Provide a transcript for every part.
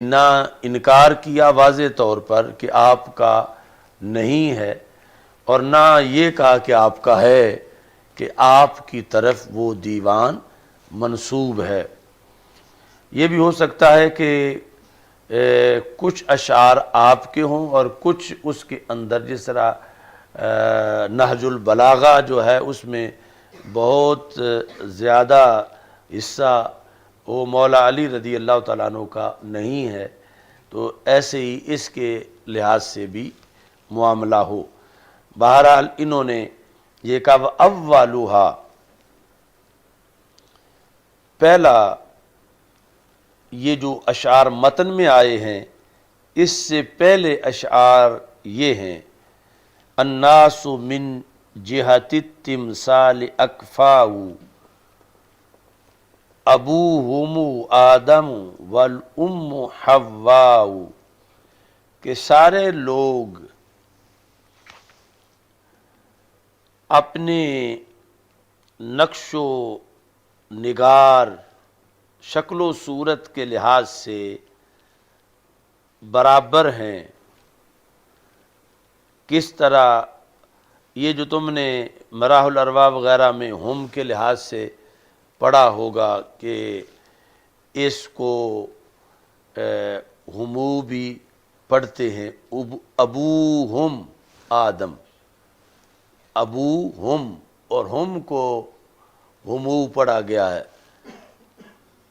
نہ انکار کیا واضح طور پر کہ آپ کا نہیں ہے، اور نہ یہ کہا کہ آپ کا ہے کہ آپ کی طرف وہ دیوان منسوب ہے۔ یہ بھی ہو سکتا ہے کہ کچھ اشعار آپ کے ہوں اور کچھ اس کے اندر، جس طرح نہج البلاغہ جو ہے اس میں بہت زیادہ حصہ وہ مولا علی رضی اللہ تعالیٰ عنہ کا نہیں ہے، تو ایسے ہی اس کے لحاظ سے بھی معاملہ ہو۔ بہرحال انہوں نے یہ کہا وَأَوَّلُهَا، پہلا یہ جو اشعار متن میں آئے ہیں اس سے پہلے اشعار یہ ہیں: الناس من جہت التمثال اکفاء ابوہم آدم والام حواء، کہ سارے لوگ اپنے نقش و نگار شکل و صورت کے لحاظ سے برابر ہیں۔ کس طرح یہ جو تم نے مراح الارواح وغیرہ میں ہم کے لحاظ سے پڑھا ہوگا کہ اس کو ہمو بھی پڑھتے ہیں، ابوہم آدم، ابوہم، اور ہم کو ہمو پڑھا گیا ہے۔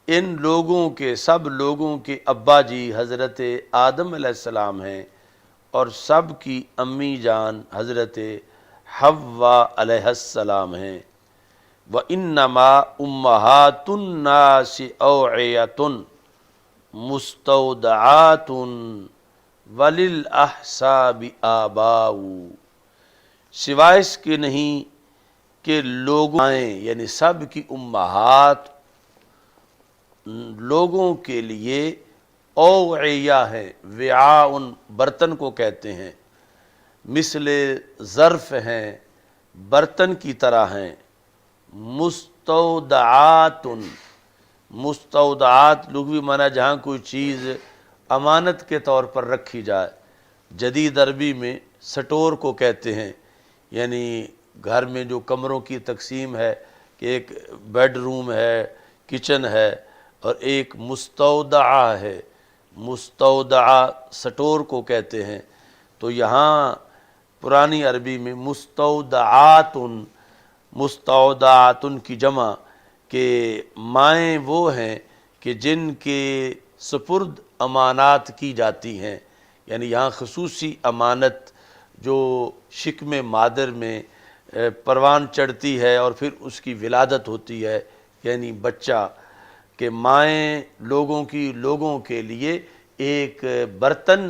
ان لوگوں کے، سب لوگوں کے ابا جی حضرت آدم علیہ السلام ہیں، اور سب کی امی جان حضرت حوا علیہ السلام ہیں۔ وَإِنَّمَا أُمَّهَاتُ النَّاسِ أَوْعِيَةٌ مُسْتَوْدَعَاتٌ وَلِلْأَحْسَابِ آبَاءُ، سوائے اس کے نہیں کہ لوگوں یعنی سب کی امہات لوگوں کے لیے اوعیہ ہے، وعاء برتن کو کہتے ہیں، مثل ظرف ہیں، برتن کی طرح ہیں۔ مستودعات، مستودعات لغوی معنی جہاں کوئی چیز امانت کے طور پر رکھی جائے، جدید عربی میں سٹور کو کہتے ہیں، یعنی گھر میں جو کمروں کی تقسیم ہے کہ ایک بیڈ روم ہے، کچن ہے، اور ایک مستودع ہے، مستودع سٹور کو کہتے ہیں۔ تو یہاں پرانی عربی میں مستودعات، مستودعات کی جمع کہ مائیں وہ ہیں کہ جن کے سپرد امانات کی جاتی ہیں، یعنی یہاں خصوصی امانت جو شکم مادر میں پروان چڑھتی ہے اور پھر اس کی ولادت ہوتی ہے، یعنی بچہ، کہ مائیں لوگوں کی لوگوں کے لیے ایک برتن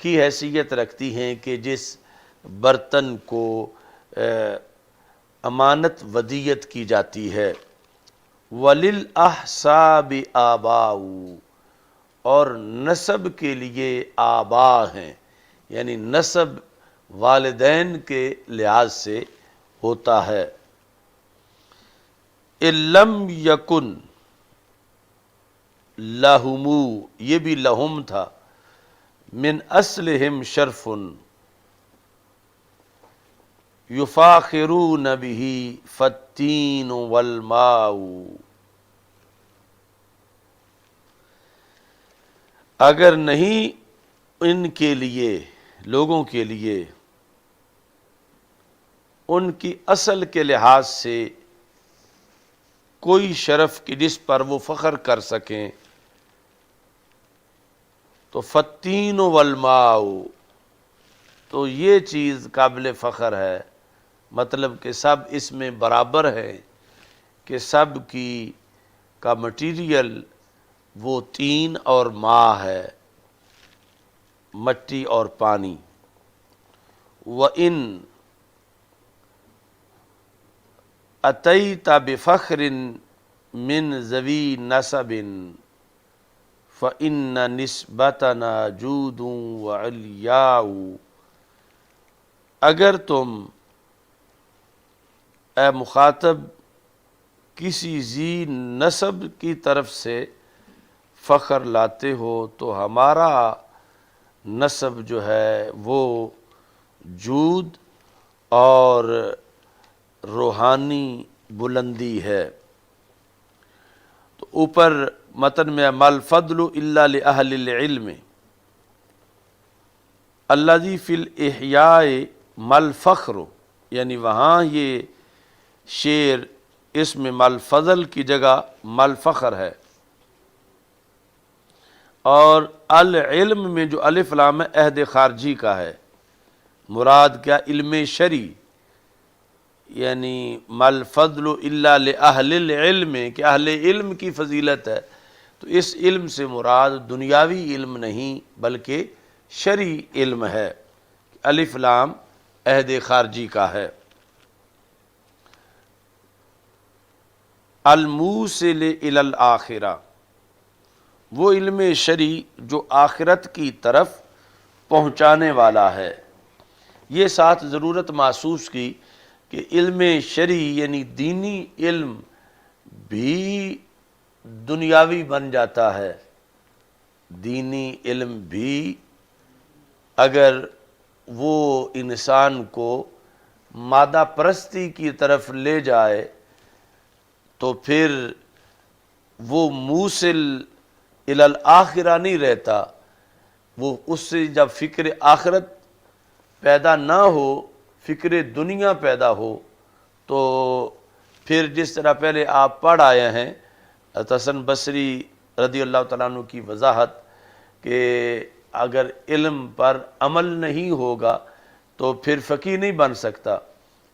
کی حیثیت رکھتی ہیں کہ جس برتن کو امانت ودیت کی جاتی ہے۔ وَلِلْأَحْسَابِ آبَاءُ، اور نسب کے لیے آبا ہیں، یعنی نسب والدین کے لحاظ سے ہوتا ہے۔ اِلَّمْ يَكُنْ لَهُمُ، یہ بھی لہم تھا، من اصلہم شرف یفاخرون بہ فالتین والماء، اگر نہیں ان کے لیے، لوگوں کے لیے، ان کی اصل کے لحاظ سے کوئی شرف کہ جس پر وہ فخر کر سکیں، تو فالتین والماء، تو یہ چیز قابل فخر ہے، مطلب کہ سب اس میں برابر ہے کہ سب کی کا مٹیریل وہ تین اور ماء ہے، مٹی اور پانی۔ وَإِنْ أَتَيْتَ بِفَخْرٍ مِّن ذَوِي نَسَبٍ فَإِنَّ نِسْبَتَنَا جُودٌ وَعِلْيَاءُ، اگر تم اے مخاطب کسی ذی نسب کی طرف سے فخر لاتے ہو تو ہمارا نسب جو ہے وہ جود اور روحانی بلندی ہے۔ تو اوپر متن میں مل فضل الا لأہل العلم الذی فی الاحیاء مل فخر، یعنی وہاں یہ شعر اس میں مل فضل کی جگہ مل فخر ہے، اور العلم میں جو الف لام ہے عہد خارجی کا ہے، مراد کیا؟ علم شرعی، یعنی مل فضل الا لأہل العلم کہ اہل علم کی فضیلت ہے، تو اس علم سے مراد دنیاوی علم نہیں بلکہ شرعی علم ہے، الف لام عہد خارجی کا ہے۔ الموصل الی الآخرہ، وہ علم شرعی جو آخرت کی طرف پہنچانے والا ہے۔ یہ ساتھ ضرورت محسوس کی کہ علم شرعی یعنی دینی علم بھی دنیاوی بن جاتا ہے، دینی علم بھی اگر وہ انسان کو مادہ پرستی کی طرف لے جائے تو پھر وہ موصل الی الآخرہ نہیں رہتا، وہ اس سے جب فکر آخرت پیدا نہ ہو، فکر دنیا پیدا ہو، تو پھر جس طرح پہلے آپ پڑھ آئے ہیں حسن بصری رضی اللہ تعالیٰ عنہ کی وضاحت کہ اگر علم پر عمل نہیں ہوگا تو پھر فقیہ نہیں بن سکتا،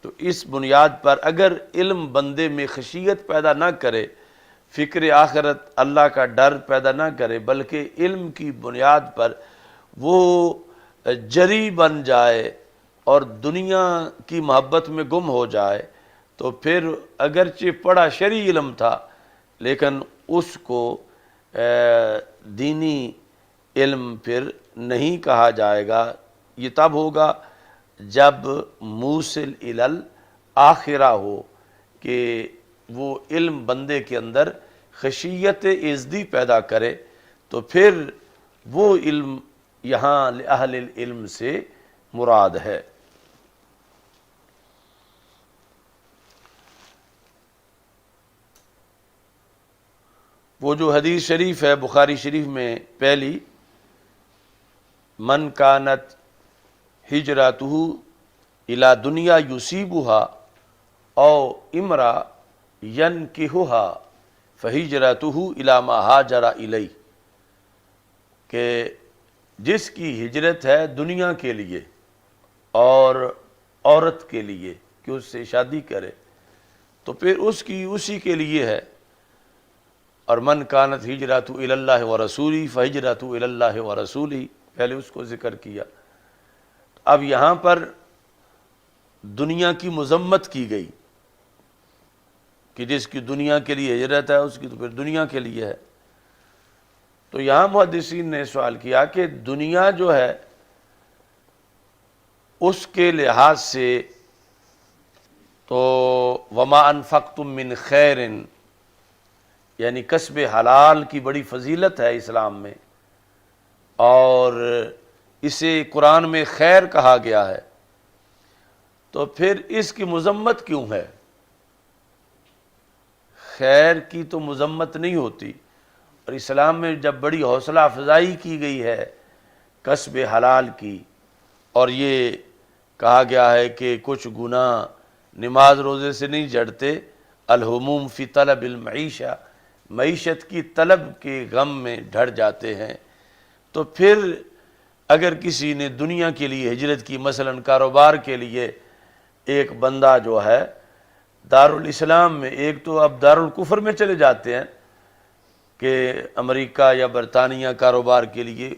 تو اس بنیاد پر اگر علم بندے میں خشیت پیدا نہ کرے، فکر آخرت اللہ کا ڈر پیدا نہ کرے، بلکہ علم کی بنیاد پر وہ جری بن جائے اور دنیا کی محبت میں گم ہو جائے، تو پھر اگرچہ پڑھا شرعی علم تھا لیکن اس کو دینی علم پھر نہیں کہا جائے گا۔ یہ تب ہوگا جب موصل الی الآخرہ ہو کہ وہ علم بندے کے اندر خشیت ازدی پیدا کرے، تو پھر وہ علم یہاں لأہل العلم سے مراد ہے۔ وہ جو حدیث شریف ہے بخاری شریف میں پہلی، من کانت ہجرتہ الی دنیا یصیبها او امرأ ینکحها فہجرتہ الی ما ہاجر الیہ، کہ جس کی ہجرت ہے دنیا کے لیے اور عورت کے لیے کہ اس سے شادی کرے، تو پھر اس کی اسی کے لیے ہے۔ اور من کانت ہجرتہ الی اللہ ورسولہ فہجرتہ الی اللہ ورسولہ، پہلے اس کو ذکر کیا۔ اب یہاں پر دنیا کی مذمت کی گئی کہ جس کی دنیا کے لیے ہجرت ہے اس کی تو پھر دنیا کے لیے ہے۔ تو یہاں محدثین نے سوال کیا کہ دنیا جو ہے اس کے لحاظ سے تو وما انفقتم من خیر، یعنی کسب حلال کی بڑی فضیلت ہے اسلام میں، اور اسے قرآن میں خیر کہا گیا ہے، تو پھر اس کی مذمت کیوں ہے؟ خیر کی تو مذمت نہیں ہوتی، اور اسلام میں جب بڑی حوصلہ افزائی کی گئی ہے کسب حلال کی، اور یہ کہا گیا ہے کہ کچھ گناہ نماز روزے سے نہیں جڑتے، الہموم فی طلب المعیشہ، معیشت کی طلب کے غم میں ڈھڑ جاتے ہیں، تو پھر اگر کسی نے دنیا کے لیے ہجرت کی، مثلا کاروبار کے لیے ایک بندہ جو ہے دارالاسلام میں، ایک تو اب دارالکفر میں چلے جاتے ہیں کہ امریکہ یا برطانیہ کاروبار کے لیے،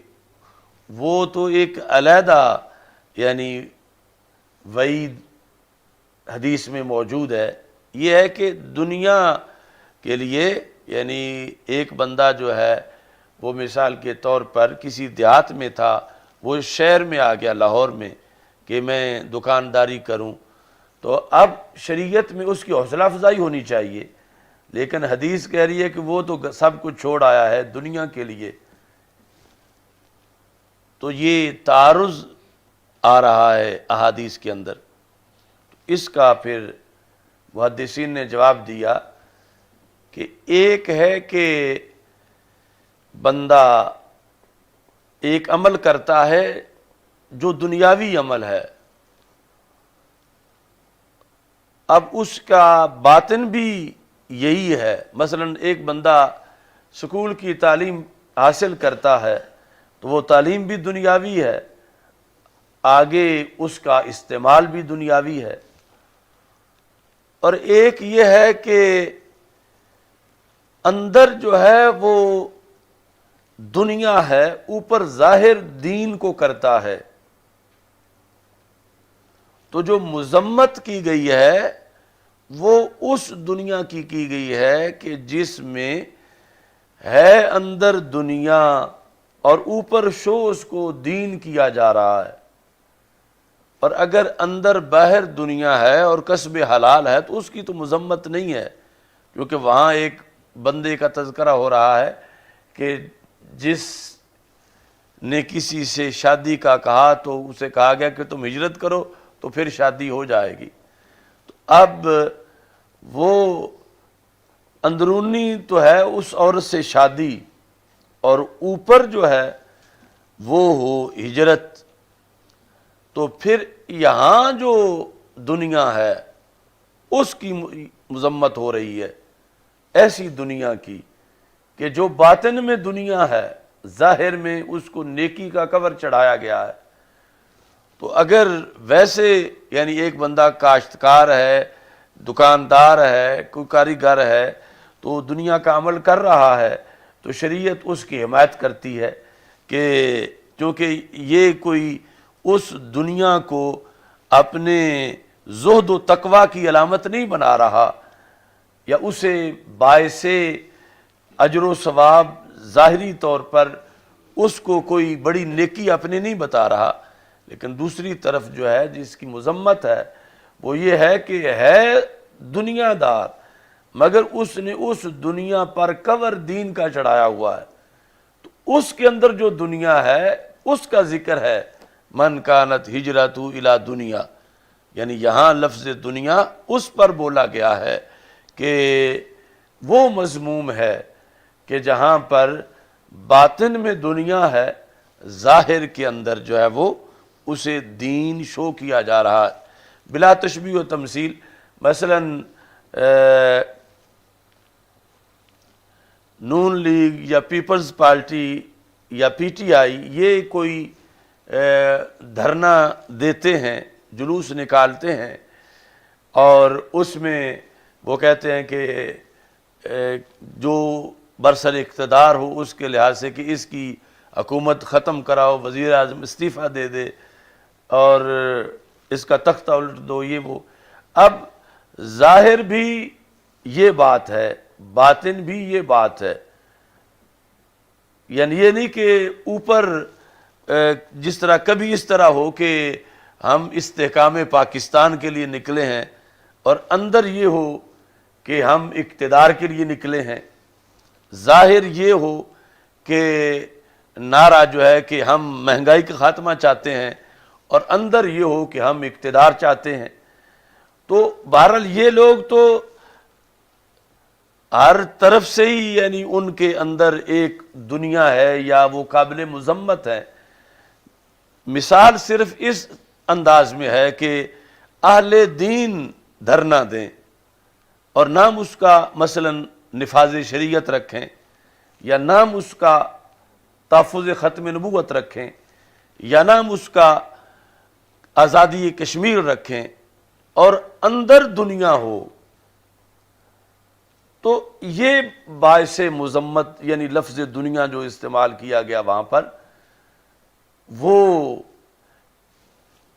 وہ تو ایک علیحدہ یعنی وعید حدیث میں موجود ہے۔ یہ ہے کہ دنیا کے لیے یعنی ایک بندہ جو ہے وہ مثال کے طور پر کسی دیہات میں تھا، وہ شہر میں آ گیا لاہور میں کہ میں دکانداری کروں، تو اب شریعت میں اس کی حوصلہ افزائی ہونی چاہیے، لیکن حدیث کہہ رہی ہے کہ وہ تو سب کچھ چھوڑ آیا ہے دنیا کے لیے. تو یہ تعارض آ رہا ہے احادیث کے اندر. اس کا پھر محدثین نے جواب دیا کہ ایک ہے کہ بندہ ایک عمل کرتا ہے جو دنیاوی عمل ہے، اب اس کا باطن بھی یہی ہے. مثلا ایک بندہ سکول کی تعلیم حاصل کرتا ہے تو وہ تعلیم بھی دنیاوی ہے، آگے اس کا استعمال بھی دنیاوی ہے. اور ایک یہ ہے کہ اندر جو ہے وہ دنیا ہے، اوپر ظاہر دین کو کرتا ہے. تو جو مذمت کی گئی ہے وہ اس دنیا کی گئی ہے کہ جس میں ہے اندر دنیا اور اوپر شو اس کو دین کیا جا رہا ہے. اور اگر اندر باہر دنیا ہے اور کسب حلال ہے تو اس کی تو مذمت نہیں ہے، کیونکہ وہاں ایک بندے کا تذکرہ ہو رہا ہے کہ جس نے کسی سے شادی کا کہا تو اسے کہا گیا کہ تم ہجرت کرو تو پھر شادی ہو جائے گی. تو اب وہ اندرونی تو ہے اس عورت سے شادی، اور اوپر جو ہے وہ ہو ہجرت. تو پھر یہاں جو دنیا ہے اس کی مذمت ہو رہی ہے، ایسی دنیا کی کہ جو باطن میں دنیا ہے، ظاہر میں اس کو نیکی کا کور چڑھایا گیا ہے. تو اگر ویسے یعنی ایک بندہ کاشتکار ہے، دکاندار ہے، کوئی کاریگر ہے، تو دنیا کا عمل کر رہا ہے تو شریعت اس کی حمایت کرتی ہے کہ چونکہ یہ کوئی اس دنیا کو اپنے زہد و تقوی کی علامت نہیں بنا رہا، یا اسے باعث اجر و ثواب ظاہری طور پر اس کو کوئی بڑی نیکی اپنے نہیں بتا رہا. لیکن دوسری طرف جو ہے جس کی مذمت ہے وہ یہ ہے کہ ہے دنیا دار مگر اس نے اس دنیا پر کور دین کا چڑھایا ہوا ہے. تو اس کے اندر جو دنیا ہے اس کا ذکر ہے، من کانت ہجرت الی دنیا، یعنی یہاں لفظ دنیا اس پر بولا گیا ہے کہ وہ مذموم ہے کہ جہاں پر باطن میں دنیا ہے، ظاہر کے اندر جو ہے وہ اسے دین شو کیا جا رہا ہے بلا تشبیہ و تمثیل. مثلا نون لیگ یا پیپلز پارٹی یا پی ٹی آئی یہ کوئی دھرنا دیتے ہیں، جلوس نکالتے ہیں، اور اس میں وہ کہتے ہیں کہ جو برسر اقتدار ہو اس کے لحاظ سے کہ اس کی حکومت ختم کراؤ، وزیر اعظم استعفیٰ دے دے اور اس کا تختہ الٹ دو، یہ وہ. اب ظاہر بھی یہ بات ہے، باطن بھی یہ بات ہے. یعنی یہ نہیں کہ اوپر جس طرح کبھی اس طرح ہو کہ ہم استحکام پاکستان کے لیے نکلے ہیں اور اندر یہ ہو کہ ہم اقتدار کے لیے نکلے ہیں. ظاہر یہ ہو کہ نعرہ جو ہے کہ ہم مہنگائی کا خاتمہ چاہتے ہیں اور اندر یہ ہو کہ ہم اقتدار چاہتے ہیں. تو بہرحال یہ لوگ تو ہر طرف سے ہی یعنی ان کے اندر ایک دنیا ہے یا وہ قابل مذمت ہے. مثال صرف اس انداز میں ہے کہ اہل دین دھرنا دیں اور نام اس کا مثلا نفاذ شریعت رکھیں، یا نام اس کا تحفظ ختم نبوت رکھیں، یا نام اس کا آزادی کشمیر رکھیں، اور اندر دنیا ہو، تو یہ باعث مذمت یعنی لفظ دنیا جو استعمال کیا گیا وہاں پر، وہ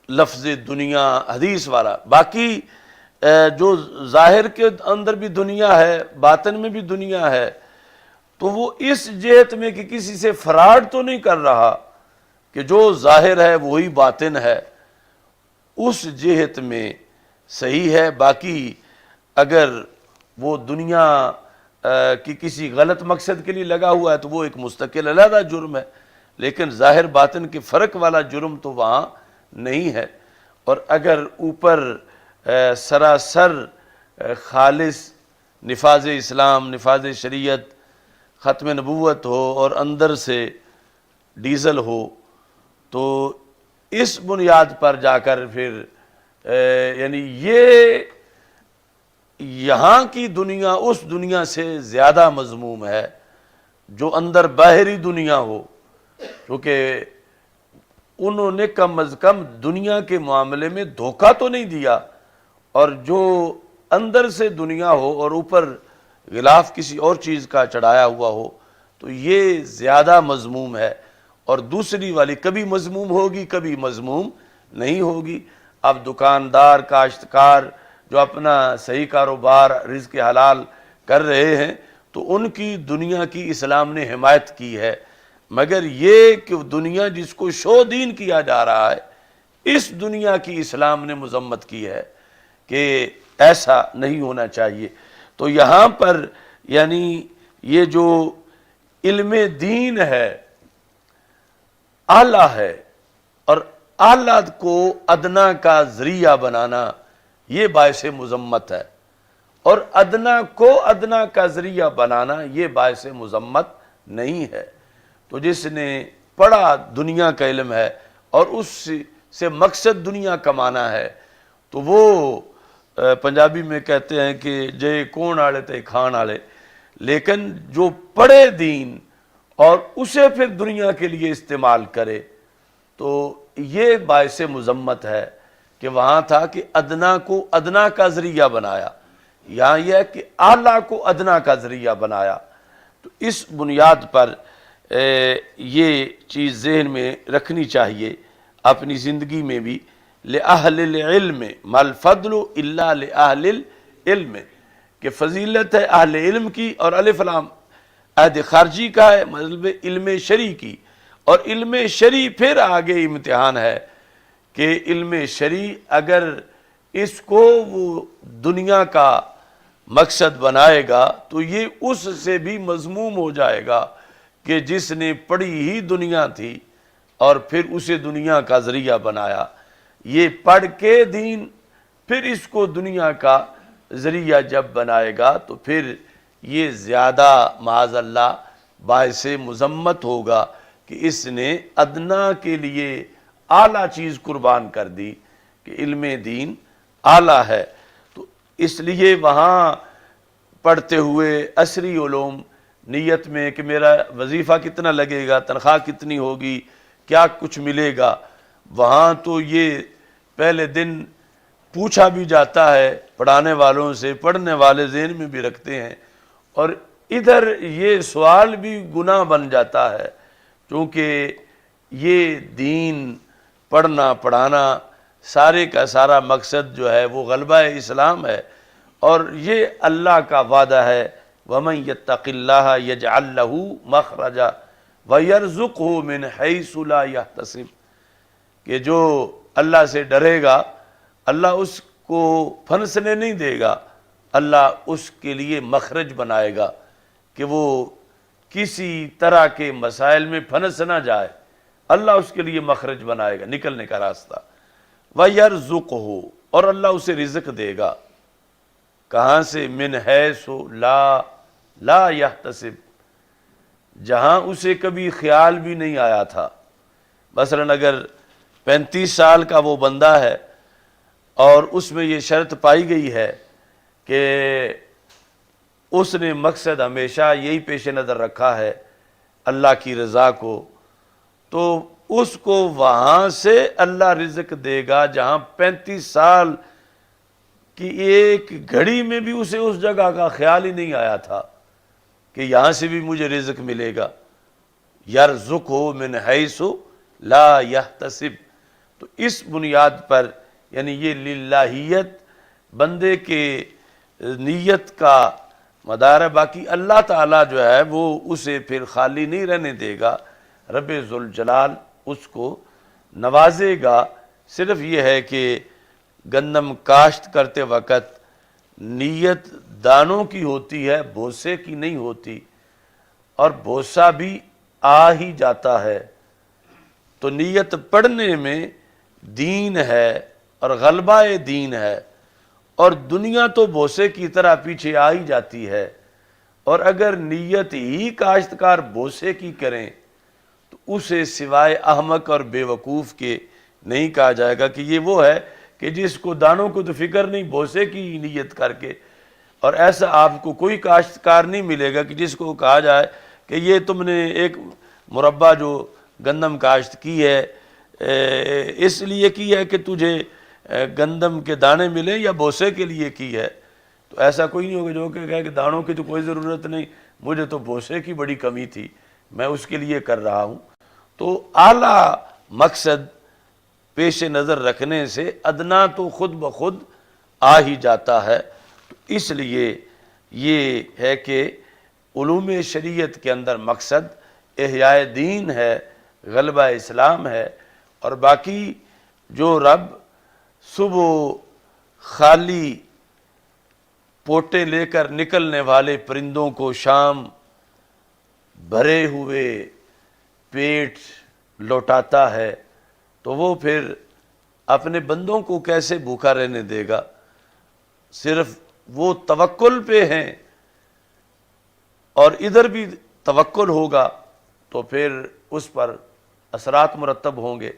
لفظ دنیا حدیث والا. باقی جو ظاہر کے اندر بھی دنیا ہے، باطن میں بھی دنیا ہے، تو وہ اس جہت میں کہ کسی سے فراڈ تو نہیں کر رہا کہ جو ظاہر ہے وہی باطن ہے، اس جہت میں صحیح ہے. باقی اگر وہ دنیا کہ کسی غلط مقصد کے لیے لگا ہوا ہے تو وہ ایک مستقل علیحدہ جرم ہے، لیکن ظاہر باطن کے فرق والا جرم تو وہاں نہیں ہے۔ اور اگر اوپر سراسر خالص نفاذ اسلام، نفاذ شریعت، ختم نبوت ہو اور اندر سے ڈیزل ہو، تو اس بنیاد پر جا کر پھر یعنی یہ یہاں کی دنیا اس دنیا سے زیادہ مذموم ہے جو اندر باہری دنیا ہو، کیونکہ انہوں نے کم از کم دنیا کے معاملے میں دھوکہ تو نہیں دیا، اور جو اندر سے دنیا ہو اور اوپر غلاف کسی اور چیز کا چڑھایا ہوا ہو تو یہ زیادہ مذموم ہے، اور دوسری والی کبھی مذموم ہوگی کبھی مذموم نہیں ہوگی۔ اب دکاندار، کاشتکار جو اپنا صحیح کاروبار رزق حلال کر رہے ہیں تو ان کی دنیا کی اسلام نے حمایت کی ہے، مگر یہ کہ دنیا جس کو شو دین کیا جا رہا ہے اس دنیا کی اسلام نے مذمت کی ہے کہ ایسا نہیں ہونا چاہیے۔ تو یہاں پر یعنی یہ جو علم دین ہے اعلیٰ ہے، اور اعلیٰ کو ادنا کا ذریعہ بنانا یہ باعث مذمت ہے، اور ادنا کو ادنا کا ذریعہ بنانا یہ باعث مذمت نہیں ہے۔ تو جس نے پڑھا دنیا کا علم ہے اور اس سے مقصد دنیا کمانا ہے تو وہ پنجابی میں کہتے ہیں کہ جے کون آڑے تے کھان آڑے، لیکن جو پڑھے دین اور اسے پھر دنیا کے لیے استعمال کرے تو یہ باعث مذمت ہے کہ وہاں تھا کہ ادنا کو ادنا کا ذریعہ بنایا، یہاں یہ ہے کہ اعلیٰ کو ادنا کا ذریعہ بنایا۔ تو اس بنیاد پر یہ چیز ذہن میں رکھنی چاہیے اپنی زندگی میں بھی۔ لِأَهْلِ الْعِلْمِ مَا الْفَضْلُ إِلَّا لِأَهْلِ الْعِلْمِ، کہ فضیلت ہے اہل علم کی، اور الف لام عہد خارجی کا ہے، مطلب علم شرعی کی، اور علم شرعی پھر آگے امتحان ہے کہ علم شرعی اگر اس کو وہ دنیا کا مقصد بنائے گا تو یہ اس سے بھی مذموم ہو جائے گا کہ جس نے پڑھی ہی دنیا تھی اور پھر اسے دنیا کا ذریعہ بنایا۔ یہ پڑھ کے دین پھر اس کو دنیا کا ذریعہ جب بنائے گا تو پھر یہ زیادہ معاذ اللہ باعث مذمت ہوگا کہ اس نے ادنا کے لیے اعلیٰ چیز قربان کر دی کہ علم دین اعلیٰ ہے۔ تو اس لیے وہاں پڑھتے ہوئے عصری علوم نیت میں کہ میرا وظیفہ کتنا لگے گا، تنخواہ کتنی ہوگی، کیا کچھ ملے گا، وہاں تو یہ پہلے دن پوچھا بھی جاتا ہے پڑھانے والوں سے، پڑھنے والے ذہن میں بھی رکھتے ہیں، اور ادھر یہ سوال بھی گناہ بن جاتا ہے کیونکہ یہ دین پڑھنا پڑھانا سارے کا سارا مقصد جو ہے وہ غلبہ اسلام ہے، اور یہ اللہ کا وعدہ ہے وَمَن يَتَّقِ اللَّهَ يَجْعَلْ لَهُ مَخْرَجًا وَيَرْزُقْهُ مِنْ حَيْثُ لَا يَحْتَسِبُ، کہ جو اللہ سے ڈرے گا اللہ اس کو پھنسنے نہیں دے گا، اللہ اس کے لیے مخرج بنائے گا کہ وہ کسی طرح کے مسائل میں پھنس نہ جائے، اللہ اس کے لیے مخرج بنائے گا، نکلنے کا راستہ۔ وَيَرْزُقْهُ، اور اللہ اسے رزق دے گا، کہاں سے؟ من حیث لا یحتسب، جہاں اسے کبھی خیال بھی نہیں آیا تھا۔ مثلا اگر 35 سال کا وہ بندہ ہے اور اس میں یہ شرط پائی گئی ہے کہ اس نے مقصد ہمیشہ یہی پیش نظر رکھا ہے اللہ کی رضا کو، تو اس کو وہاں سے اللہ رزق دے گا جہاں 35 سال کی ایک گھڑی میں بھی اسے اس جگہ کا خیال ہی نہیں آیا تھا کہ یہاں سے بھی مجھے رزق ملے گا۔ یرزقہ من حیث لا یحتسب، تو اس بنیاد پر یعنی یہ للہیت بندے کے نیت کا مدار ہے، باقی اللہ تعالیٰ جو ہے وہ اسے پھر خالی نہیں رہنے دے گا، رب ذوالجلال اس کو نوازے گا۔ صرف یہ ہے کہ گندم کاشت کرتے وقت نیت دانوں کی ہوتی ہے، بھوسے کی نہیں ہوتی، اور بھوسا بھی آ ہی جاتا ہے۔ تو نیت پڑھنے میں دین ہے اور غلبہ دین ہے، اور دنیا تو بھوسے کی طرح پیچھے آ ہی جاتی ہے۔ اور اگر نیت ہی کاشتکار بھوسے کی کریں تو اسے سوائے احمق اور بے وقوف کے نہیں کہا جائے گا کہ یہ وہ ہے کہ جس کو دانوں کو تو فکر نہیں، بھوسے کی نیت کر کے۔ اور ایسا آپ کو کوئی کاشتکار نہیں ملے گا کہ جس کو کہا جائے کہ یہ تم نے ایک مربع جو گندم کاشت کی ہے اس لیے کی ہے کہ تجھے گندم کے دانے ملیں، یا بھوسے کے لیے کی ہے۔ تو ایسا کوئی نہیں ہوگا جو کہ کہے کہ دانوں کی تو کوئی ضرورت نہیں، مجھے تو بھوسے کی بڑی کمی تھی، میں اس کے لیے کر رہا ہوں۔ تو اعلیٰ مقصد پیش نظر رکھنے سے ادنا تو خود بخود آ ہی جاتا ہے۔ تو اس لیے یہ ہے کہ علوم شریعت کے اندر مقصد احیاء دین ہے، غلبہ اسلام ہے، اور باقی جو رب صبح خالی پوٹے لے کر نکلنے والے پرندوں کو شام بھرے ہوئے پیٹ لوٹاتا ہے، تو وہ پھر اپنے بندوں کو کیسے بھوکا رہنے دے گا؟ صرف وہ توکل پہ ہیں، اور ادھر بھی توکل ہوگا تو پھر اس پر اثرات مرتب ہوں گے۔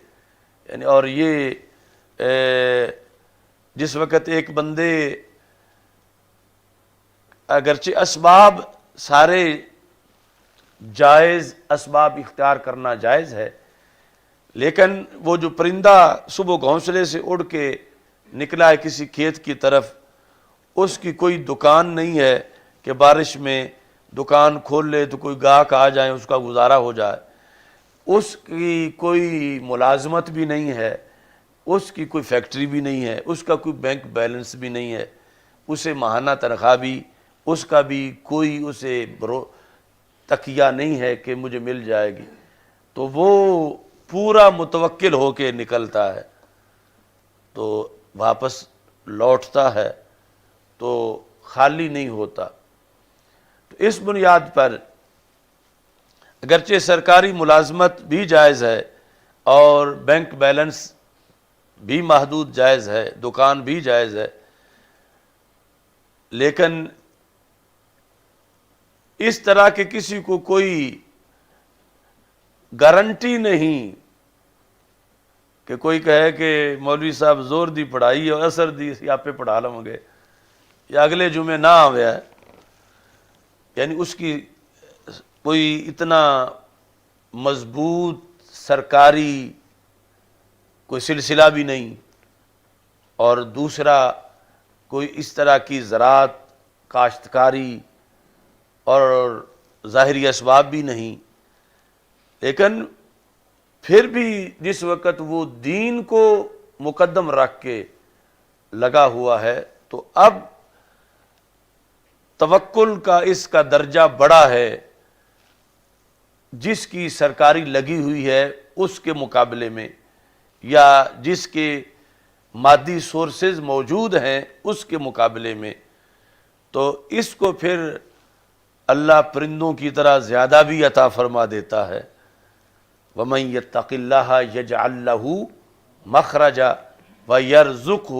یعنی اور یہ جس وقت ایک بندے اگرچہ اسباب سارے جائز، اسباب اختیار کرنا جائز ہے، لیکن وہ جو پرندہ صبح گھونسلے سے اڑ کے نکلا ہے کسی کھیت کی طرف، اس کی کوئی دکان نہیں ہے کہ بارش میں دکان کھول لے تو کوئی گاہک آ جائیں اس کا گزارا ہو جائے، اس کی کوئی ملازمت بھی نہیں ہے، اس کی کوئی فیکٹری بھی نہیں ہے، اس کا کوئی بینک بیلنس بھی نہیں ہے، اسے ماہانہ تنخواہ بھی، اس کا بھی کوئی اسے تکیہ نہیں ہے کہ مجھے مل جائے گی، تو وہ پورا متوکل ہو کے نکلتا ہے، تو واپس لوٹتا ہے تو خالی نہیں ہوتا۔ تو اس بنیاد پر اگرچہ سرکاری ملازمت بھی جائز ہے اور بینک بیلنس بھی محدود جائز ہے، دکان بھی جائز ہے، لیکن اس طرح کے کسی کو کوئی گارنٹی نہیں کہ کوئی کہے کہ مولوی صاحب زور دی پڑھائی اور اثر دی آپ پہ پڑھا لوں گے یا اگلے جمعے نہ آوے ہے، یعنی اس کی کوئی اتنا مضبوط سرکاری کوئی سلسلہ بھی نہیں، اور دوسرا کوئی اس طرح کی زراعت، کاشتکاری اور ظاہری اسباب بھی نہیں، لیکن پھر بھی جس وقت وہ دین کو مقدم رکھ کے لگا ہوا ہے تو اب توکل کا اس کا درجہ بڑا ہے جس کی سرکاری لگی ہوئی ہے اس کے مقابلے میں، یا جس کے مادی سورسز موجود ہیں اس کے مقابلے میں، تو اس کو پھر اللہ پرندوں کی طرح زیادہ بھی عطا فرما دیتا ہے۔ وَمَن يَتَّقِ اللَّهَ يَجْعَل لَّهُ مَخْرَجًا وَيَرْزُقْهُ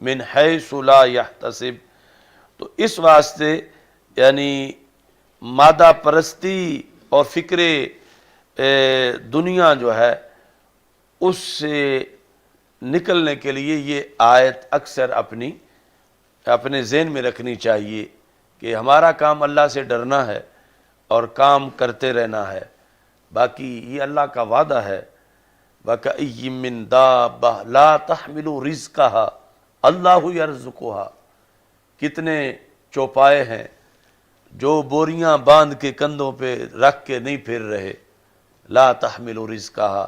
مِنْ حَيْثُ لَا يَحْتَسِبُ۔ تو اس واسطے یعنی مادہ پرستی اور فکر دنیا جو ہے اس سے نکلنے کے لیے یہ آیت اکثر اپنے ذہن میں رکھنی چاہیے کہ ہمارا کام اللہ سے ڈرنا ہے اور کام کرتے رہنا ہے، باقی یہ اللہ کا وعدہ ہے وَكَأَيٍّ مِّن دَابَّةٍ لَا تَحْمِلُ رِزْقَهَا اللَّهُ يَرْزُقُهَا، کتنے چوپائے ہیں جو بوریاں باندھ کے کندھوں پہ رکھ کے نہیں پھر رہے، لا تحمل رزقها،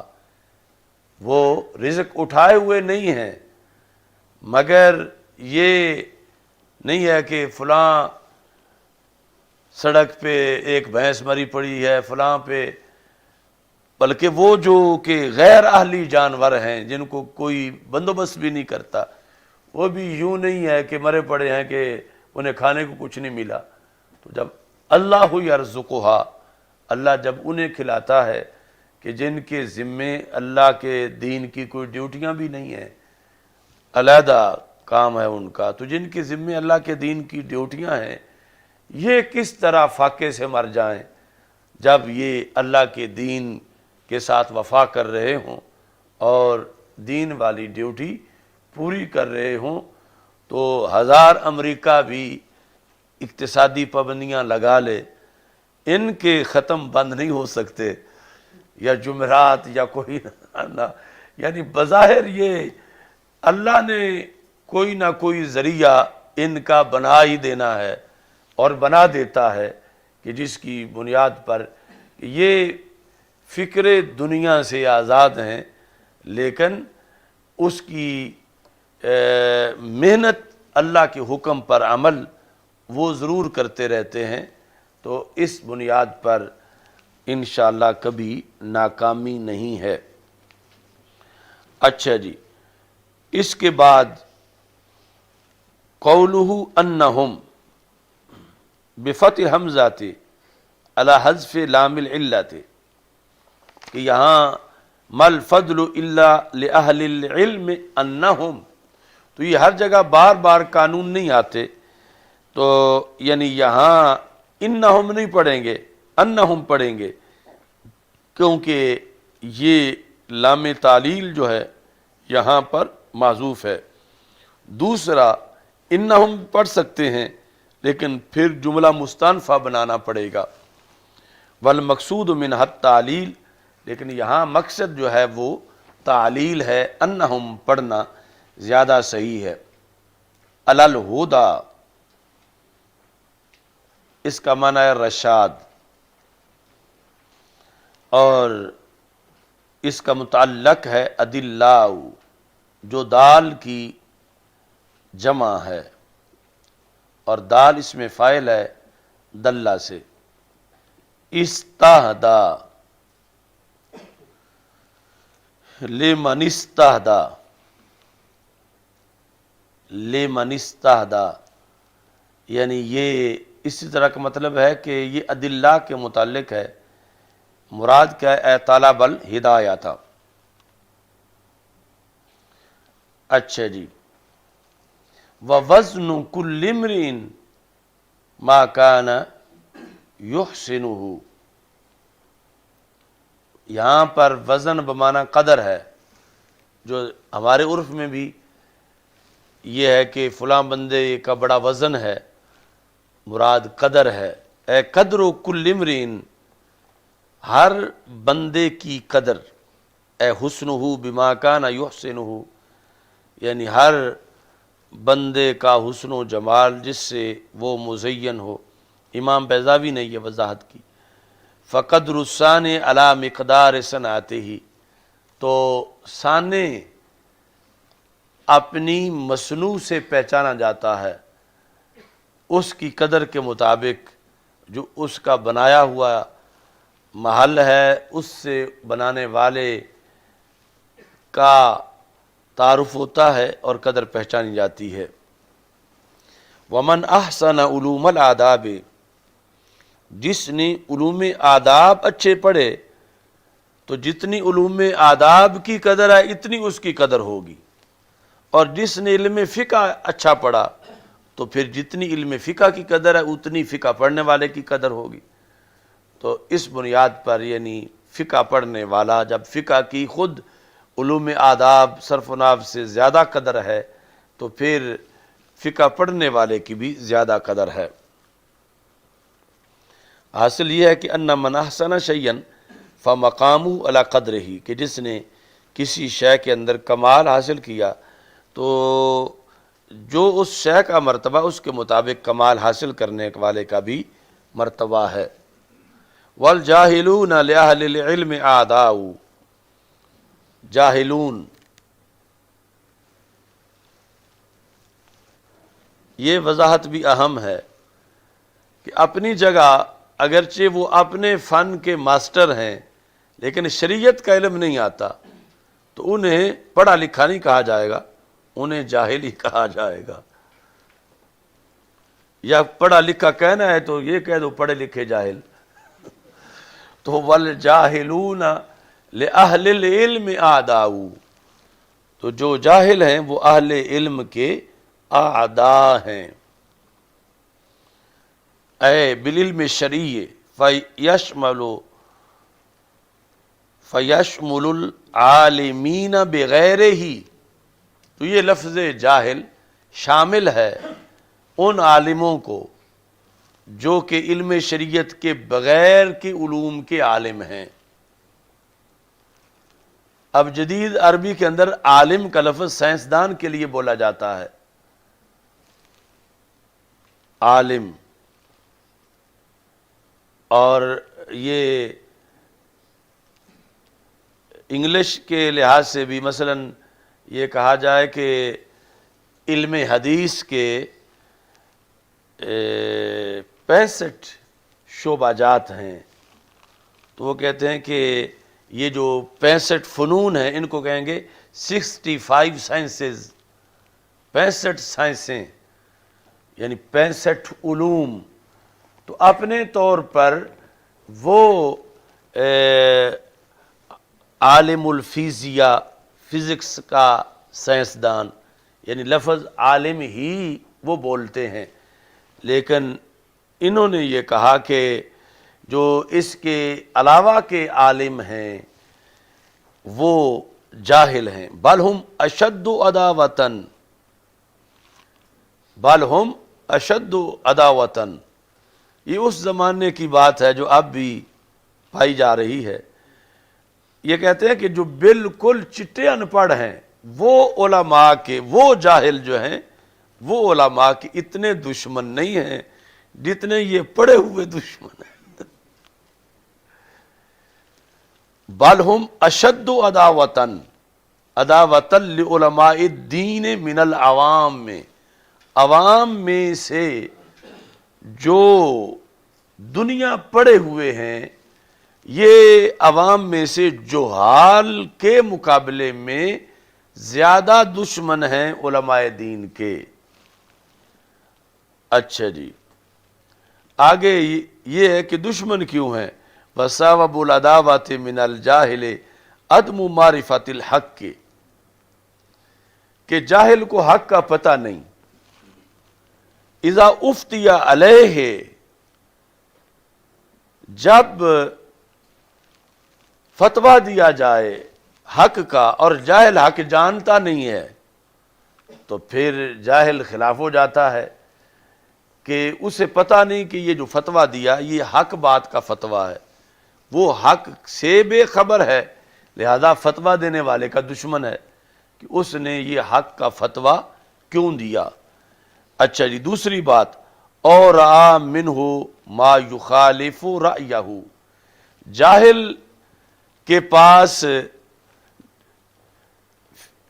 وہ رزق اٹھائے ہوئے نہیں ہیں، مگر یہ نہیں ہے کہ فلاں سڑک پہ ایک بھینس مری پڑی ہے فلاں پہ، بلکہ وہ جو کہ غیر اہلی جانور ہیں جن کو کوئی بندوبست بھی نہیں کرتا، وہ بھی یوں نہیں ہے کہ مرے پڑے ہیں کہ انہیں کھانے کو کچھ نہیں ملا، تو جب اللہ یرزقھا، اللہ جب انہیں کھلاتا ہے کہ جن کے ذمے اللہ کے دین کی کوئی ڈیوٹیاں بھی نہیں ہیں، علیحدہ کام ہے ان کا، تو جن کے ذمے اللہ کے دین کی ڈیوٹیاں ہیں، یہ کس طرح فاقے سے مر جائیں جب یہ اللہ کے دین کے ساتھ وفا کر رہے ہوں اور دین والی ڈیوٹی پوری کر رہے ہوں۔ تو 1000 امریکہ بھی اقتصادی پابندیاں لگا لے، ان کے ختم بند نہیں ہو سکتے، یا جمعرات یا کوئی نہ، یعنی بظاہر یہ اللہ نے کوئی نہ کوئی ذریعہ ان کا بنا ہی دینا ہے، اور بنا دیتا ہے کہ جس کی بنیاد پر یہ فکر دنیا سے آزاد ہیں، لیکن اس کی محنت اللہ کے حکم پر عمل وہ ضرور کرتے رہتے ہیں، تو اس بنیاد پر انشاءاللہ کبھی ناکامی نہیں ہے۔ اچھا جی، اس کے بعد قولہ انہم بفتح حمزہ علی حذف لام العلت، کہ یہاں مل فضل الا لأہل العلم انہم، تو یہ ہر جگہ بار بار قانون نہیں آتے، تو یعنی یہاں انہم نہیں پڑھیں گے، انہم پڑھیں گے، کیونکہ یہ لام تعلیل جو ہے یہاں پر معذوف ہے۔ دوسرا انہم پڑھ سکتے ہیں، لیکن پھر جملہ مستانفہ بنانا پڑے گا، والمقصود منہ التعلیل، لیکن یہاں مقصد جو ہے وہ تعلیل ہے، انہم پڑھنا زیادہ صحیح ہے۔ علی الہدی، اس کا معنی ہے رشاد، اور اس کا متعلق ہے ادلاء، جو دال کی جمع ہے، اور دال اس میں فاعل ہے دلہ سے۔ استہدا، لمن استہدا، لمن استہدا، یعنی یہ اسی طرح کا مطلب ہے کہ یہ ادلہ کے متعلق ہے، مراد کیا ہے؟ اے طالب الہدایہ تھا۔ اچھا جی، وَوَزْنُ كُلِّ امْرِئٍ مَا كَانَ يُحْسِنُهُ، یہاں پر وزن بمعنی قدر ہے، جو ہمارے عرف میں بھی یہ ہے کہ فلاں بندے کا بڑا وزن ہے، مراد قدر ہے۔ اے قدر کل امرئ، ہر بندے کی قدر، اے حسنہ بما کان یحسنہ، یعنی ہر بندے کا حسن و جمال جس سے وہ مزین ہو۔ امام بیضاوی نے یہ وضاحت کی، فقدر الثانی علی مقدار صنعتہ، تو ثانے اپنی مصنوع سے پہچانا جاتا ہے اس کی قدر کے مطابق، جو اس کا بنایا ہوا محل ہے اس سے بنانے والے کا تعارف ہوتا ہے اور قدر پہچانی جاتی ہے۔ ومن احسن علوم الآداب، جس نے علوم آداب اچھے پڑھے تو جتنی علوم آداب کی قدر ہے اتنی اس کی قدر ہوگی، اور جس نے علم فقہ اچھا پڑھا تو پھر جتنی علم فقہ کی قدر ہے اتنی فقہ پڑھنے والے کی قدر ہوگی۔ تو اس بنیاد پر یعنی فقہ پڑھنے والا جب فقہ کی خود علوم آداب صرف و نحو سے زیادہ قدر ہے تو پھر فقہ پڑھنے والے کی بھی زیادہ قدر ہے۔ حاصل یہ ہے کہ ان من احسن شیئا فمقامہ علی قدرہ، کہ جس نے کسی شے کے اندر کمال حاصل کیا تو جو اس شے کا مرتبہ اس کے مطابق کمال حاصل کرنے والے کا بھی مرتبہ ہے۔ والجاہلون لأہل العلم اعداء، جاہلون یہ وضاحت بھی اہم ہے کہ اپنی جگہ اگرچہ وہ اپنے فن کے ماسٹر ہیں لیکن شریعت کا علم نہیں آتا تو انہیں پڑھا لکھا نہیں کہا جائے گا، انہیں جاہل ہی کہا جائے گا۔ یا پڑھا لکھا کہنا ہے تو یہ کہہ دو پڑھے لکھے جاہل. تو والجاہلون لأہل العلم اعداء، تو جو جاہل ہیں وہ اہل علم کے اعداء ہیں. اے بالعلم الشرعی فیشمل العالمین بغیرہ، تو یہ لفظ جاہل شامل ہے ان عالموں کو جو کہ علم شریعت کے بغیر کے علوم کے عالم ہیں. اب جدید عربی کے اندر عالم کا لفظ سائنسدان کے لیے بولا جاتا ہے، عالم. اور یہ انگلش کے لحاظ سے بھی مثلا یہ کہا جائے کہ علم حدیث کے 65 شعبہ جات ہیں، تو وہ کہتے ہیں کہ یہ جو 65 فنون ہیں ان کو کہیں گے 65 سائنسز، 65 سائنسیں یعنی 65 علوم. تو اپنے طور پر وہ عالم الفیزیا، فزکس کا سائنسدان، یعنی لفظ عالم ہی وہ بولتے ہیں، لیکن انہوں نے یہ کہا کہ جو اس کے علاوہ کے عالم ہیں وہ جاہل ہیں. بل ہم اشد عداوتاً، بل ہم اشد عداوتاً، یہ اس زمانے کی بات ہے جو اب بھی پائی جا رہی ہے. یہ کہتے ہیں کہ جو بالکل چٹے ان پڑھ ہیں وہ علماء کے، وہ جاہل جو ہیں وہ علماء کے اتنے دشمن نہیں ہیں جتنے یہ پڑھے ہوئے دشمن ہیں. بل ہم اشد عداوتاً، عداوتاً لعلماء الدین من العوام، میں عوام میں سے جو دنیا پڑے ہوئے ہیں یہ عوام میں سے جہال کے مقابلے میں زیادہ دشمن ہیں علماء دین کے. اچھا جی، آگے یہ ہے کہ دشمن کیوں ہیں؟ وَسَبَبُ الْعَدَاوَةِ مِنَ الْجَاهِلِ عَدْمُ مَعْرِفَةِ الْحَقِّ، کہ جاہل کو حق کا پتہ نہیں. اذا افتی علیہ، جب فتویٰ دیا جائے حق کا اور جاہل حق جانتا نہیں ہے تو پھر جاہل خلاف ہو جاتا ہے کہ اسے پتہ نہیں کہ یہ جو فتویٰ دیا یہ حق بات کا فتویٰ ہے، وہ حق سے بے خبر ہے، لہذا فتویٰ دینے والے کا دشمن ہے کہ اس نے یہ حق کا فتویٰ کیوں دیا. اچھا جی، دوسری بات، اور رأى منہ ما یخالف رأیہ، جاہل کے پاس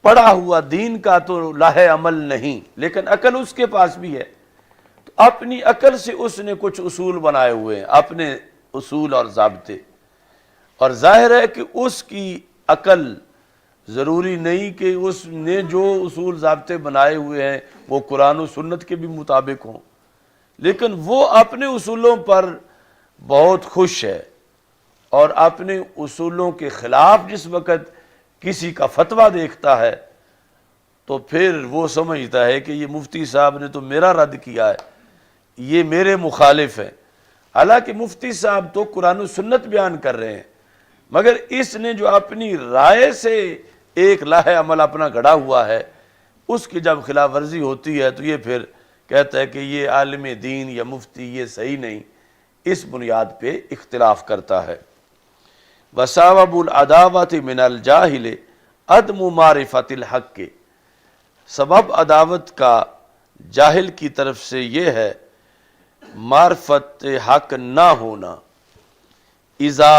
پڑھا ہوا دین کا تو لاہ عمل نہیں لیکن عقل اس کے پاس بھی ہے، تو اپنی عقل سے اس نے کچھ اصول بنائے ہوئے ہیں، اپنے اصول اور ضابطے، اور ظاہر ہے کہ اس کی عقل ضروری نہیں کہ اس نے جو اصول ضابطے بنائے ہوئے ہیں وہ قرآن و سنت کے بھی مطابق ہوں، لیکن وہ اپنے اصولوں پر بہت خوش ہے اور اپنے اصولوں کے خلاف جس وقت کسی کا فتویٰ دیکھتا ہے تو پھر وہ سمجھتا ہے کہ یہ مفتی صاحب نے تو میرا رد کیا ہے، یہ میرے مخالف ہیں. حالانکہ مفتی صاحب تو قرآن و سنت بیان کر رہے ہیں، مگر اس نے جو اپنی رائے سے ایک لاہ عمل اپنا گھڑا ہوا ہے، اس کی جب خلاف ورزی ہوتی ہے تو یہ پھر کہتا ہے کہ یہ عالم دین یا مفتی یہ صحیح نہیں، اس بنیاد پہ اختلاف کرتا ہے. وَسَبَبُ الْعَدَاوَةِ مِنَ الْجَاهِلِ عَدْمُ مَعْرِفَةِ الْحَقِّ، سبب عداوت کا جاہل کی طرف سے یہ ہے معرفت حق نہ ہونا. اذا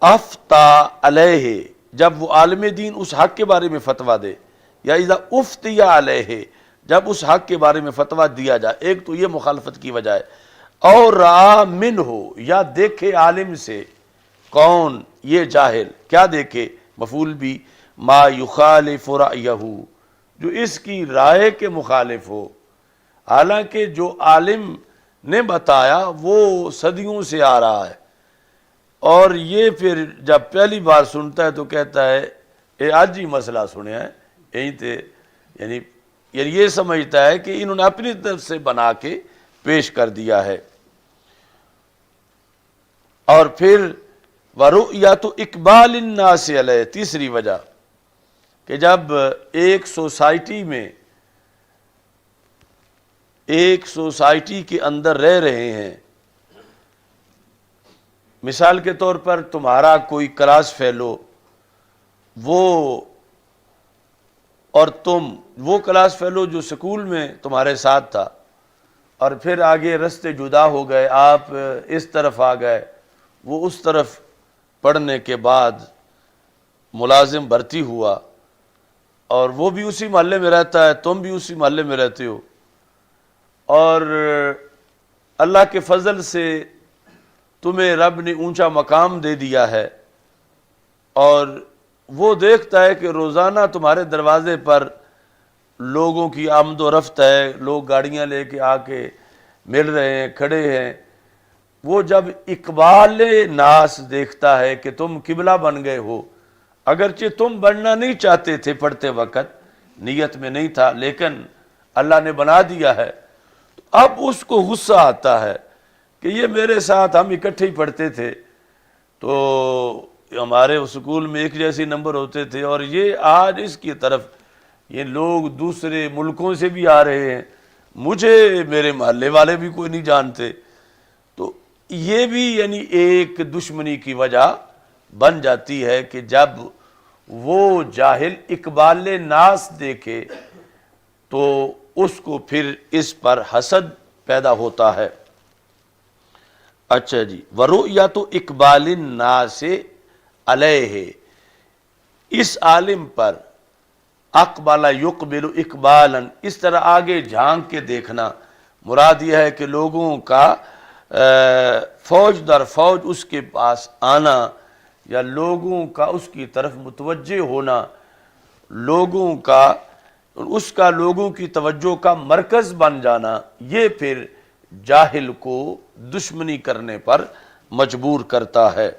افتا علیہ، جب وہ عالم دین اس حق کے بارے میں فتویٰ دے، یا اذا افتی علیہ، جب اس حق کے بارے میں فتویٰ دیا جائے، ایک تو یہ مخالفت کی وجہ ہے، اور رأى منہ، یا دیکھے عالم سے، کون؟ یہ جاہل، کیا دیکھے؟ مفعول بھی، ما یخالف رأیہ، جو اس کی رائے کے مخالف ہو. حالانکہ جو عالم نے بتایا وہ صدیوں سے آ رہا ہے، اور یہ پھر جب پہلی بار سنتا ہے تو کہتا ہے اے آج ہی مسئلہ سنیا ہے یہیں تھے، یعنی یہ سمجھتا ہے کہ انہوں نے اپنی طرف سے بنا کے پیش کر دیا ہے۔ اور پھر وَرُؤْيَةُ اقبال الناس علیہ، تیسری وجہ کہ جب ایک سوسائٹی کے اندر رہ رہے ہیں، مثال کے طور پر تمہارا کوئی کلاس فیلو اور تم، وہ کلاس فیلو جو سکول میں تمہارے ساتھ تھا، اور پھر آگے رستے جدا ہو گئے، آپ اس طرف آ گئے، وہ اس طرف پڑھنے کے بعد ملازم بھرتی ہوا، اور وہ بھی اسی محلے میں رہتا ہے، تم بھی اسی محلے میں رہتے ہو، اور اللہ کے فضل سے تمہیں رب نے اونچا مقام دے دیا ہے، اور وہ دیکھتا ہے کہ روزانہ تمہارے دروازے پر لوگوں کی آمد و رفت ہے، لوگ گاڑیاں لے کے آ کے مل رہے ہیں، کھڑے ہیں۔ وہ جب اقبال ناس دیکھتا ہے کہ تم قبلہ بن گئے ہو، اگرچہ تم بننا نہیں چاہتے تھے، پڑھتے وقت نیت میں نہیں تھا، لیکن اللہ نے بنا دیا ہے، تو اب اس کو غصہ آتا ہے کہ یہ میرے ساتھ ہم اکٹھے ہی پڑھتے تھے، تو ہمارے اسکول میں ایک جیسے نمبر ہوتے تھے، اور یہ آج اس کی طرف یہ لوگ دوسرے ملکوں سے بھی آ رہے ہیں، مجھے میرے محلے والے بھی کوئی نہیں جانتے۔ تو یہ بھی یعنی ایک دشمنی کی وجہ بن جاتی ہے کہ جب وہ جاہل اقبال ناس دیکھے تو اس کو پھر اس پر حسد پیدا ہوتا ہے۔ اچھا جی، وَرُؤْيَةُ اقبال الناس علیہ، اس عالم پر، اقبل یقبل اقبالا، اس طرح آگے جھانک کے دیکھنا، مراد یہ ہے کہ لوگوں کا فوج در فوج اس کے پاس آنا، یا لوگوں کا اس کی طرف متوجہ ہونا، لوگوں کی توجہ کا مرکز بن جانا، یہ پھر جاہل کو دشمنی کرنے پر مجبور کرتا ہے۔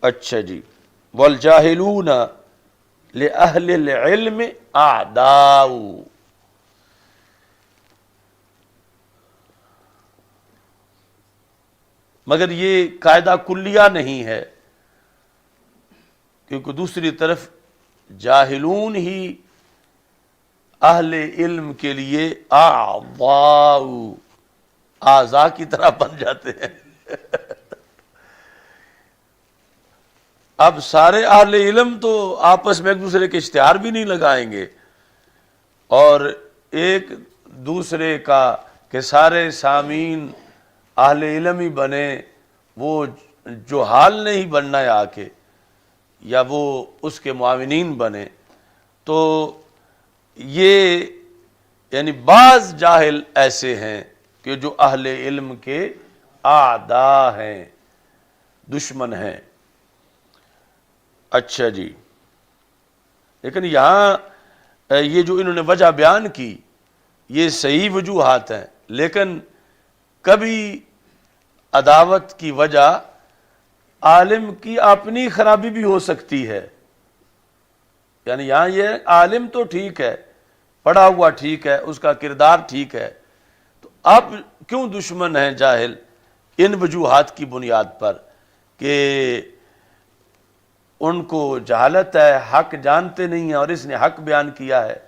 اچھا جی، والجاہلون لأہل العلم اعداء، مگر یہ قاعدہ کلیہ نہیں ہے، کیونکہ دوسری طرف جاہلون ہی اہل علم کے لیے اعضاء، اعضاء کی طرح بن جاتے ہیں۔ اب سارے اہل علم تو آپس میں ایک دوسرے کے اشتہار بھی نہیں لگائیں گے، اور ایک دوسرے کا کہ سارے سامعین اہل علم ہی بنے، وہ جو حال نہیں بننا ہے آ کے، یا وہ اس کے معاونین بنے۔ تو یہ یعنی بعض جاہل ایسے ہیں کہ جو اہل علم کے اعداء ہیں، دشمن ہیں۔ اچھا جی، لیکن یہاں یہ جو انہوں نے وجہ بیان کی یہ صحیح وجوہات ہیں، لیکن کبھی عداوت کی وجہ عالم کی اپنی خرابی بھی ہو سکتی ہے۔ یعنی یہاں یہ عالم تو ٹھیک ہے، پڑھا ہوا ٹھیک ہے، اس کا کردار ٹھیک ہے، تو اب کیوں دشمن ہیں جاہل؟ ان وجوہات کی بنیاد پر کہ ان کو جہالت ہے، حق جانتے نہیں ہیں اور اس نے حق بیان کیا ہے،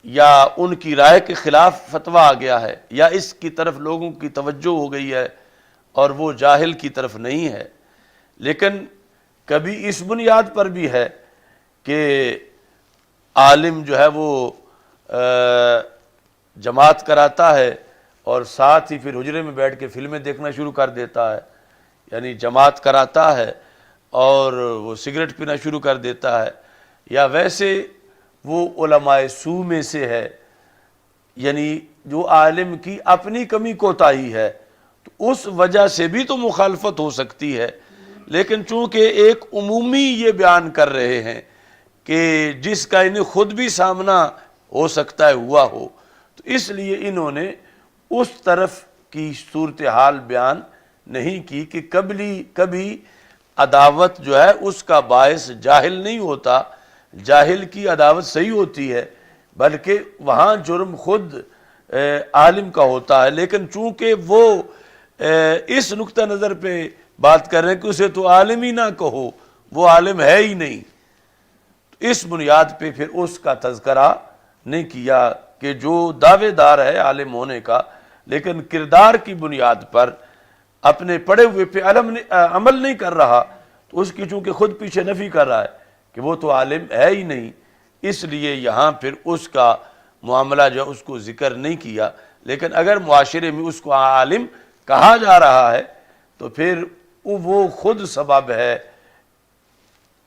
یا ان کی رائے کے خلاف فتویٰ آ گیا ہے، یا اس کی طرف لوگوں کی توجہ ہو گئی ہے اور وہ جاہل کی طرف نہیں ہے۔ لیکن کبھی اس بنیاد پر بھی ہے کہ عالم جو ہے وہ جماعت کراتا ہے اور ساتھ ہی پھر حجرے میں بیٹھ کے فلمیں دیکھنا شروع کر دیتا ہے، یعنی جماعت کراتا ہے اور وہ سگریٹ پینا شروع کر دیتا ہے، یا ویسے وہ علماء سو میں سے ہے، یعنی جو عالم کی اپنی کمی کوتاہی ہے، تو اس وجہ سے بھی تو مخالفت ہو سکتی ہے۔ لیکن چونکہ ایک عمومی یہ بیان کر رہے ہیں کہ جس کا انہیں خود بھی سامنا ہو سکتا ہے ہوا ہو. تو اس لیے انہوں نے اس طرف کی صورتحال بیان نہیں کی کہ کبھی عداوت جو ہے اس کا باعث جاہل نہیں ہوتا، جاہل کی عداوت صحیح ہوتی ہے، بلکہ وہاں جرم خود عالم کا ہوتا ہے. لیکن چونکہ وہ اس نقطہ نظر پہ بات کر رہے ہیں کہ اسے تو عالم ہی نہ کہو، وہ عالم ہے ہی نہیں، اس بنیاد پہ پھر اس کا تذکرہ نہیں کیا کہ جو دعوے دار ہے عالم ہونے کا لیکن کردار کی بنیاد پر اپنے پڑھے ہوئے پہ عمل نہیں کر رہا، تو اس کی چونکہ خود پیچھے نفی کر رہا ہے کہ وہ تو عالم ہے ہی نہیں، اس لیے یہاں پھر اس کا معاملہ جو ہے اس کو ذکر نہیں کیا. لیکن اگر معاشرے میں اس کو عالم کہا جا رہا ہے تو پھر وہ خود سبب ہے،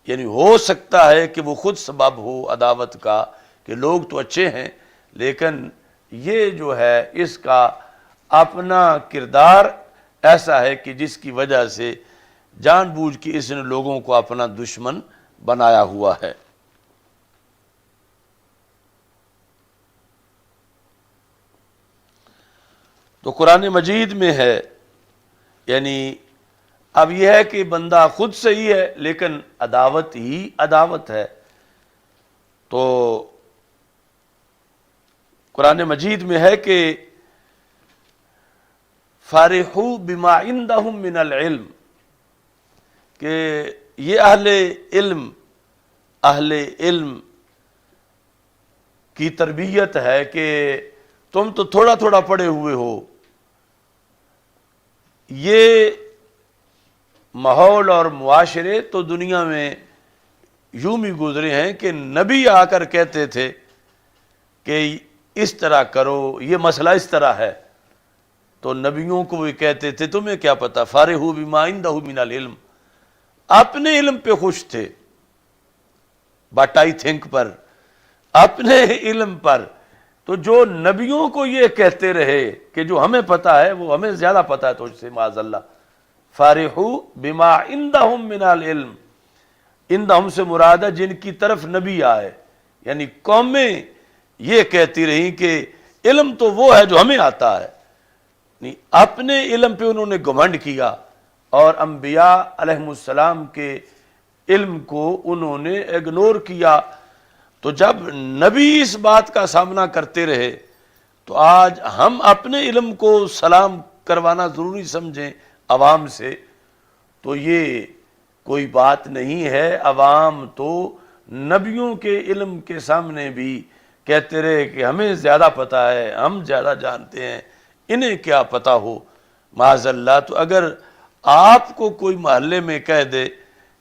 یعنی ہو سکتا ہے کہ وہ خود سبب ہو عداوت کا کہ لوگ تو اچھے ہیں لیکن یہ جو ہے اس کا اپنا کردار ایسا ہے کہ جس کی وجہ سے جان بوجھ کے اس نے لوگوں کو اپنا دشمن بنایا ہوا ہے. تو قرآن مجید میں ہے، یعنی اب یہ ہے کہ بندہ خود صحیح ہے لیکن عداوت ہی عداوت ہے. تو قرآن مجید میں ہے کہ فارحوا بما عندهم من العلم، کہ یہ اہل علم کی تربیت ہے کہ تم تو تھوڑا تھوڑا پڑھے ہوئے ہو. یہ ماحول اور معاشرے تو دنیا میں یوں بھی گزرے ہیں کہ نبی آ کر کہتے تھے کہ اس طرح کرو، یہ مسئلہ اس طرح ہے، تو نبیوں کو بھی کہتے تھے تمہیں کیا پتا، فارحوا بما عندہ من العلم، اپنے علم پہ خوش تھے، بٹ آئی تھنک پر، اپنے علم پر. تو جو نبیوں کو یہ کہتے رہے کہ جو ہمیں پتا ہے وہ ہمیں زیادہ پتا ہے تجھ سے، معاذ اللہ. فارحوا بما عندهم من العلم، عندهم سے مراد ہے جن کی طرف نبی آئے، یعنی قومیں یہ کہتی رہیں کہ علم تو وہ ہے جو ہمیں آتا ہے، نہیں اپنے علم پہ انہوں نے گھمنڈ کیا اور انبیاء علیہ السلام کے علم کو انہوں نے اگنور کیا. تو جب نبی اس بات کا سامنا کرتے رہے تو آج ہم اپنے علم کو سلام کروانا ضروری سمجھیں عوام سے، تو یہ کوئی بات نہیں ہے. عوام تو نبیوں کے علم کے سامنے بھی کہتے رہے کہ ہمیں زیادہ پتہ ہے، ہم زیادہ جانتے ہیں، انہیں کیا پتہ ہو، معاذ اللہ. تو اگر آپ کو کوئی محلے میں کہہ دے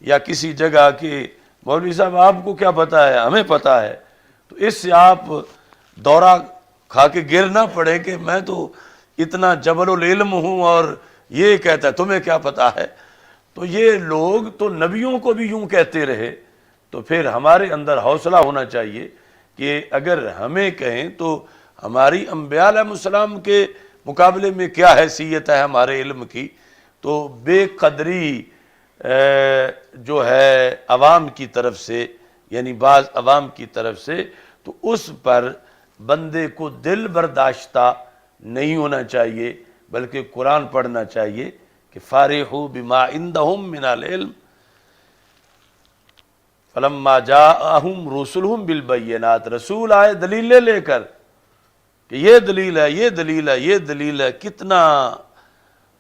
یا کسی جگہ کہ مولوی صاحب آپ کو کیا پتہ ہے، ہمیں پتہ ہے، تو اس سے آپ دورہ کھا کے گر نہ پڑے کہ میں تو اتنا جبل العلم ہوں اور یہ کہتا ہے تمہیں کیا پتہ ہے. تو یہ لوگ تو نبیوں کو بھی یوں کہتے رہے، تو پھر ہمارے اندر حوصلہ ہونا چاہیے کہ اگر ہمیں کہیں تو ہماری انبیاء علیہ السلام کے مقابلے میں کیا حیثیت ہے ہمارے علم کی. تو بے قدری جو ہے عوام کی طرف سے، یعنی بعض عوام کی طرف سے، تو اس پر بندے کو دل برداشتہ نہیں ہونا چاہیے بلکہ قرآن پڑھنا چاہیے کہ فارحوا بما عندهم من العلم فلما جاءهم رسلهم بالبینات، رسول آئے دلیلیں لے کر کہ یہ دلیل ہے، یہ دلیل ہے، یہ دلیل ہے. کتنا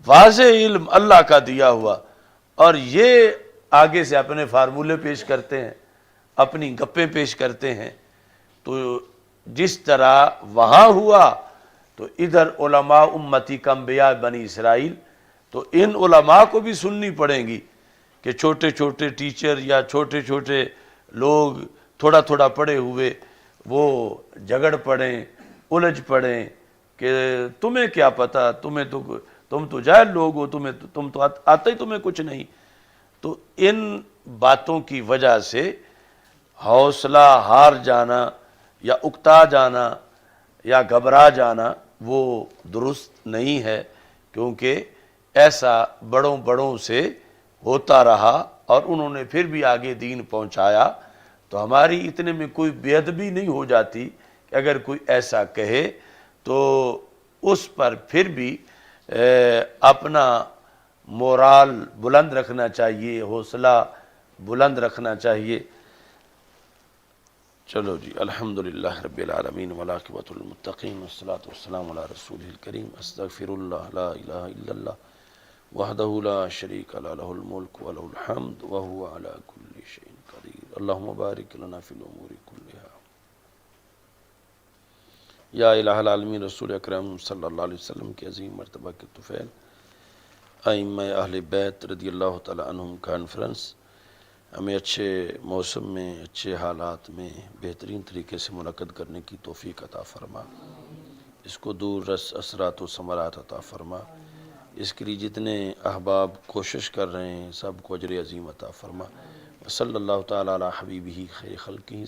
واضح علم اللہ کا دیا ہوا، اور یہ آگے سے اپنے فارمولے پیش کرتے ہیں، اپنی گپیں پیش کرتے ہیں. تو جس طرح وہاں ہوا تو ادھر علماء امتی کا انبیاء بنی اسرائیل، تو ان علماء کو بھی سننی پڑیں گی کہ چھوٹے چھوٹے ٹیچر یا چھوٹے چھوٹے لوگ تھوڑا تھوڑا پڑھے ہوئے وہ جھگڑ پڑیں، الجھ پڑیں کہ تمہیں کیا پتہ، تم تو جاہل لوگ ہو، تم تو آتا ہی تمہیں کچھ نہیں. تو ان باتوں کی وجہ سے حوصلہ ہار جانا یا اکتا جانا یا گھبرا جانا وہ درست نہیں ہے، کیونکہ ایسا بڑوں سے ہوتا رہا اور انہوں نے پھر بھی آگے دین پہنچایا. تو ہماری اتنے میں کوئی بے ادبی نہیں ہو جاتی کہ اگر کوئی ایسا کہے تو اس پر پھر بھی اپنا مورال بلند رکھنا چاہیے، حوصلہ بلند رکھنا چاہیے۔ چلو جی، الحمدللہ رب العالمین والعاقبۃ للمتقین والصلاۃ والسلام علی رسولہ الکریم۔ استغفر اللہ، لا الہ الا اللہ وحدہ لا شریک لہ، لہ الملک ولہ الحمد وہو علی کل شیء قدیر۔ اللہم بارک لنا فی الامور کلہا۔ یا الہ العالمین، رسول اکرم صلی اللہ علیہ وسلم کے عظیم مرتبہ کے طفیل ائمہ اہل بیت رضی اللہ تعالی عنہم کانفرنس ہمیں اچھے موسم میں، اچھے حالات میں بہترین طریقے سے منعقد کرنے کی توفیق عطا فرما، اس کو دور رس اثرات و ثمرات عطا فرما، اس کے لیے جتنے احباب کوشش کر رہے ہیں سب کو اجر عظیم عطا فرما۔ صلی اللہ تعالی علی حبیبہ خیر خلقہ